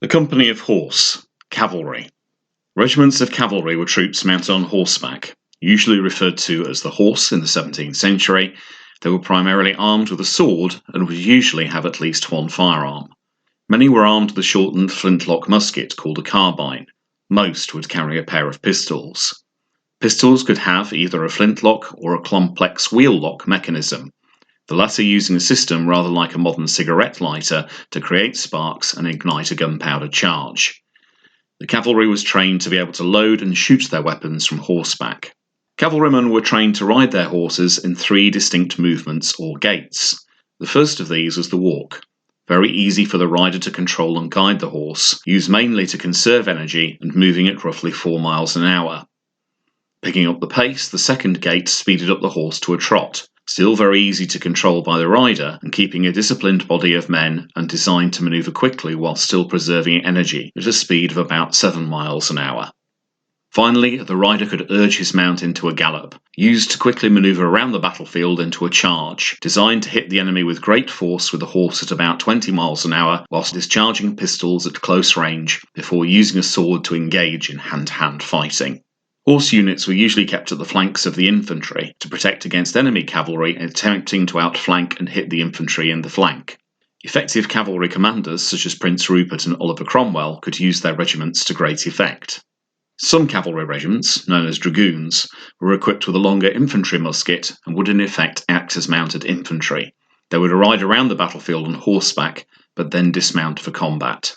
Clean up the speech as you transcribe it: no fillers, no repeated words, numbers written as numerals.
A company of horse, cavalry. Regiments of cavalry were troops mounted on horseback, usually referred to as the horse in the 17th century. They were primarily armed with a sword and would usually have at least one firearm. Many were armed with a shortened flintlock musket called a carbine. Most would carry a pair of pistols. Pistols could have either a flintlock or a complex wheel lock mechanism, the latter using a system rather like a modern cigarette lighter to create sparks and ignite a gunpowder charge. The cavalry was trained to be able to load and shoot their weapons from horseback. Cavalrymen were trained to ride their horses in 3 distinct movements or gaits. The first of these was the walk, very easy for the rider to control and guide the horse, used mainly to conserve energy and moving at roughly 4 miles an hour. Picking up the pace, the second gait speeded up the horse to a trot, still very easy to control by the rider and keeping a disciplined body of men and designed to maneuver quickly while still preserving energy at a speed of about 7 miles an hour. Finally, the rider could urge his mount into a gallop, used to quickly maneuver around the battlefield into a charge, designed to hit the enemy with great force with the horse at about 20 miles an hour whilst discharging pistols at close range before using a sword to engage in hand-to-hand fighting. Horse units were usually kept at the flanks of the infantry to protect against enemy cavalry attempting to outflank and hit the infantry in the flank. Effective cavalry commanders such as Prince Rupert and Oliver Cromwell could use their regiments to great effect. Some cavalry regiments, known as dragoons, were equipped with a longer infantry musket and would in effect act as mounted infantry. They would ride around the battlefield on horseback, but then dismount for combat.